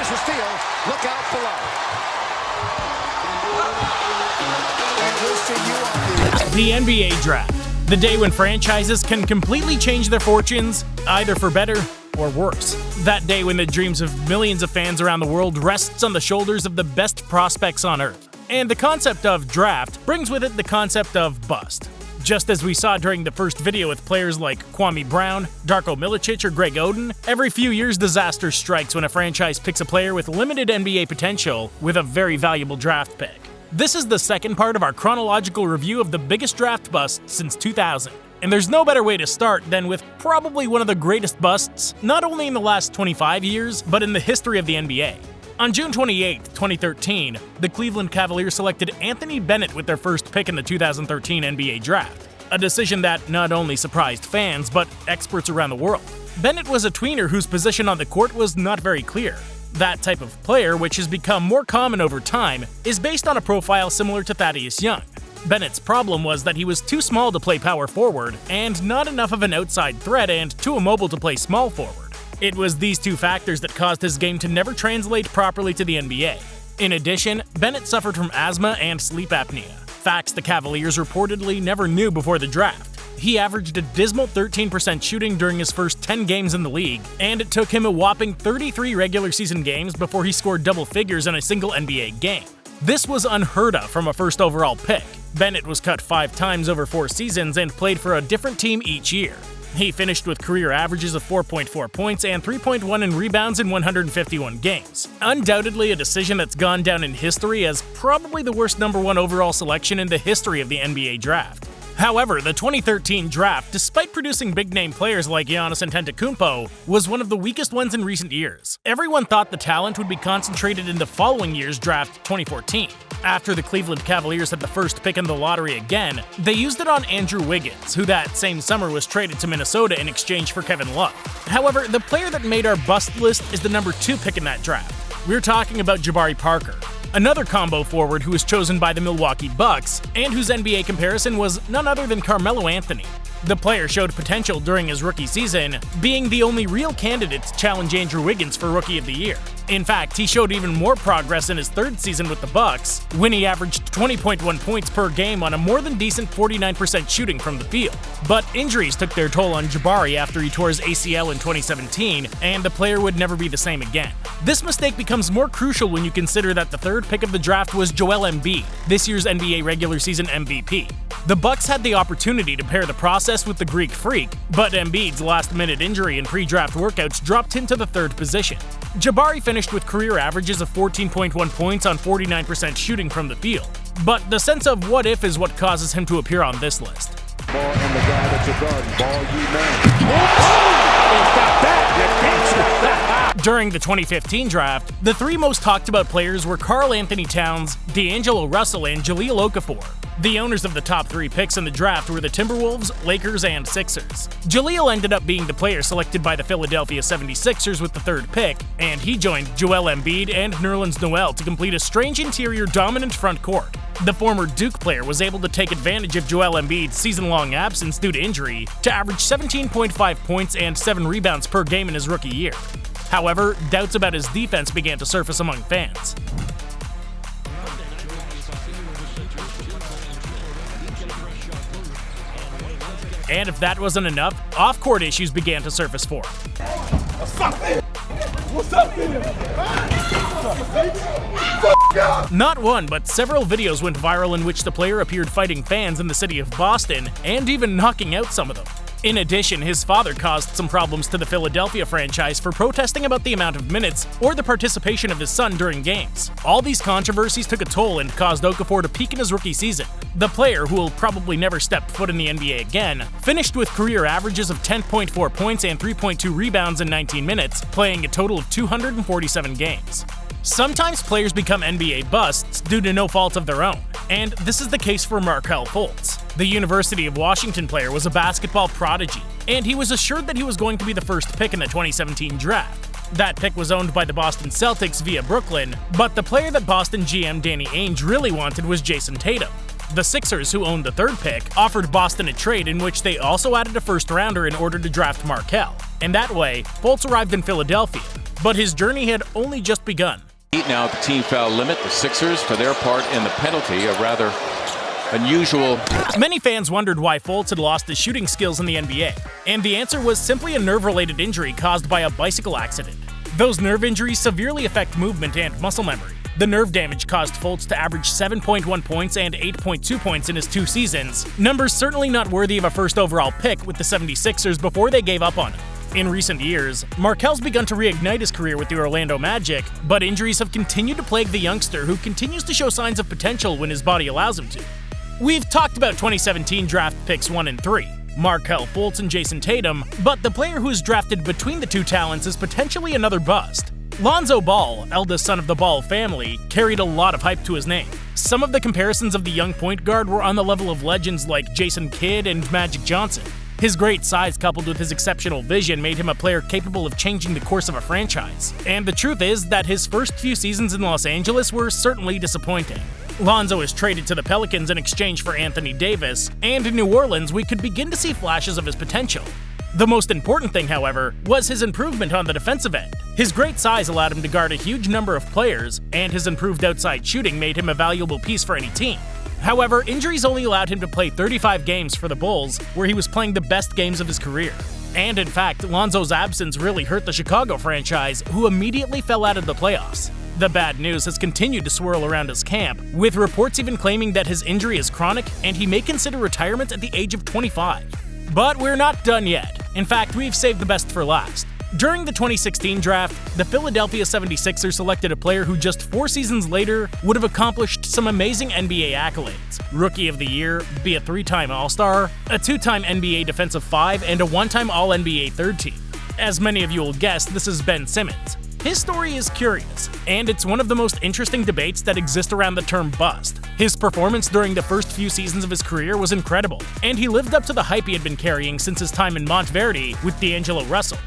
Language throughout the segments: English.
There's the steal. Look out below. And we'll see you on the NBA Draft. The day when franchises can completely change their fortunes, either for better or worse. That day when the dreams of millions of fans around the world rests on the shoulders of the best prospects on earth. And the concept of draft brings with it the concept of bust. Just as we saw during the first video with players like Kwame Brown, Darko Milicic, or Greg Oden, every few years disaster strikes when a franchise picks a player with limited NBA potential with a very valuable draft pick. This is the second part of our chronological review of the biggest draft busts since 2000. And there's no better way to start than with probably one of the greatest busts, not only in the last 25 years, but in the history of the NBA. On June 28, 2013, the Cleveland Cavaliers selected Anthony Bennett with their first pick in the 2013 NBA Draft, a decision that not only surprised fans, but experts around the world. Bennett was a tweener whose position on the court was not very clear. That type of player, which has become more common over time, is based on a profile similar to Thaddeus Young. Bennett's problem was that he was too small to play power forward, and not enough of an outside threat and too immobile to play small forward. It was these two factors that caused his game to never translate properly to the NBA. In addition, Bennett suffered from asthma and sleep apnea, facts the Cavaliers reportedly never knew before the draft. He averaged a dismal 13% shooting during his first 10 games in the league, and it took him a whopping 33 regular season games before he scored double figures in a single NBA game. This was unheard of from a first overall pick. Bennett was cut 5 times over 4 seasons and played for a different team each year. He finished with career averages of 4.4 points and 3.1 in rebounds in 151 games. Undoubtedly a decision that's gone down in history as probably the worst number 1 overall selection in the history of the NBA Draft. However, the 2013 draft, despite producing big-name players like Giannis Antetokounmpo, was one of the weakest ones in recent years. Everyone thought the talent would be concentrated in the following year's draft, 2014. After the Cleveland Cavaliers had the first pick in the lottery again, they used it on Andrew Wiggins, who that same summer was traded to Minnesota in exchange for Kevin Love. However, the player that made our bust list is the number 2 pick in that draft. We're talking about Jabari Parker, another combo forward who was chosen by the Milwaukee Bucks, and whose NBA comparison was none other than Carmelo Anthony. The player showed potential during his rookie season, being the only real candidate to challenge Andrew Wiggins for Rookie of the Year. In fact, he showed even more progress in his third season with the Bucks, when he averaged 20.1 points per game on a more than decent 49% shooting from the field. But injuries took their toll on Jabari after he tore his ACL in 2017, and the player would never be the same again. This mistake becomes more crucial when you consider that the third pick of the draft was Joel Embiid, this year's NBA regular season MVP. The Bucks had the opportunity to pair the process with the Greek Freak, but Embiid's last-minute injury and pre-draft workouts dropped him to the third position. Jabari finished with career averages of 14.1 points on 49% shooting from the field, but the sense of what if is what causes him to appear on this list. ball on the guy that you're guarding. Ball you man. Got that. During the 2015 draft, the 3 most talked about players were Karl Anthony Towns, D'Angelo Russell, and Jahlil Okafor. The owners of the top 3 picks in the draft were the Timberwolves, Lakers, and Sixers. Jahlil ended up being the player selected by the Philadelphia 76ers with the 3rd pick, and he joined Joel Embiid and Nerlens Noel to complete a strange interior dominant front court. The former Duke player was able to take advantage of Joel Embiid's season-long absence due to injury to average 17.5 points and 7 rebounds per game in his rookie year. However, doubts about his defense began to surface among fans. And if that wasn't enough, off-court issues began to surface for him. What's up, man? Not one, but several videos went viral in which the player appeared fighting fans in the city of Boston, and even knocking out some of them. In addition, his father caused some problems to the Philadelphia franchise for protesting about the amount of minutes or the participation of his son during games. All these controversies took a toll and caused Okafor to peak in his rookie season. The player, who will probably never step foot in the NBA again, finished with career averages of 10.4 points and 3.2 rebounds in 19 minutes, playing a total of 247 games. Sometimes players become NBA busts due to no fault of their own, and this is the case for Markelle Fultz. The University of Washington player was a basketball prodigy, and he was assured that he was going to be the first pick in the 2017 draft. That pick was owned by the Boston Celtics via Brooklyn, but the player that Boston GM Danny Ainge really wanted was Jason Tatum. The Sixers, who owned the 3rd pick, offered Boston a trade in which they also added a first-rounder in order to draft Markelle, and that way, Fultz arrived in Philadelphia. But his journey had only just begun. Now at the team foul limit, the Sixers, for their part in the penalty, a rather unusual. Many fans wondered why Fultz had lost his shooting skills in the NBA, and the answer was simply a nerve-related injury caused by a bicycle accident. Those nerve injuries severely affect movement and muscle memory. The nerve damage caused Fultz to average 7.1 points and 8.2 points in his 2 seasons, numbers certainly not worthy of a first overall pick with the 76ers before they gave up on him. In recent years, Markel's begun to reignite his career with the Orlando Magic, but injuries have continued to plague the youngster who continues to show signs of potential when his body allows him to. We've talked about 2017 draft picks 1 and 3, Markel Fultz and Jason Tatum, but the player who is drafted between the two talents is potentially another bust. Lonzo Ball, eldest son of the Ball family, carried a lot of hype to his name. Some of the comparisons of the young point guard were on the level of legends like Jason Kidd and Magic Johnson. His great size coupled with his exceptional vision made him a player capable of changing the course of a franchise. And the truth is that his first few seasons in Los Angeles were certainly disappointing. Lonzo is traded to the Pelicans in exchange for Anthony Davis, and in New Orleans we could begin to see flashes of his potential. The most important thing, however, was his improvement on the defensive end. His great size allowed him to guard a huge number of players, and his improved outside shooting made him a valuable piece for any team. However, injuries only allowed him to play 35 games for the Bulls, where he was playing the best games of his career. And in fact, Lonzo's absence really hurt the Chicago franchise, who immediately fell out of the playoffs. The bad news has continued to swirl around his camp, with reports even claiming that his injury is chronic and he may consider retirement at the age of 25. But we're not done yet. In fact, we've saved the best for last. During the 2016 draft, the Philadelphia 76ers selected a player who just 4 seasons later would have accomplished some amazing NBA accolades. Rookie of the Year, be a 3-time All-Star, a 2-time NBA Defensive 5, and a 1-time All-NBA third team. As many of you will guess, this is Ben Simmons. His story is curious, and it's one of the most interesting debates that exist around the term bust. His performance during the first few seasons of his career was incredible, and he lived up to the hype he had been carrying since his time in Monteverdi with D'Angelo Russell.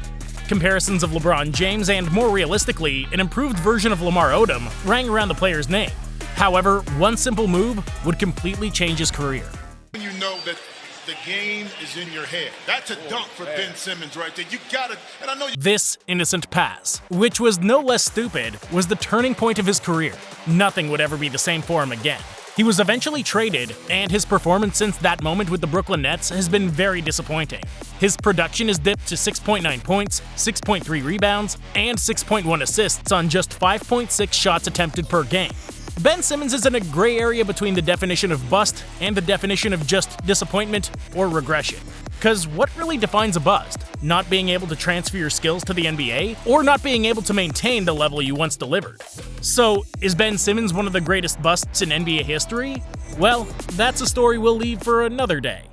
Comparisons of LeBron James and, more realistically, an improved version of Lamar Odom rang around the player's name. However, one simple move would completely change his career. You know that the game is in your head. That's a dunk for Ben Simmons right there. You got it, and I know you. This innocent pass, which was no less stupid, was the turning point of his career. Nothing would ever be the same for him again. He was eventually traded, and his performance since that moment with the Brooklyn Nets has been very disappointing. His production has dipped to 6.9 points, 6.3 rebounds, and 6.1 assists on just 5.6 shots attempted per game. Ben Simmons is in a gray area between the definition of bust and the definition of just disappointment or regression. Cause what really defines a bust? Not being able to transfer your skills to the NBA, or not being able to maintain the level you once delivered? So, is Ben Simmons one of the greatest busts in NBA history? Well, that's a story we'll leave for another day.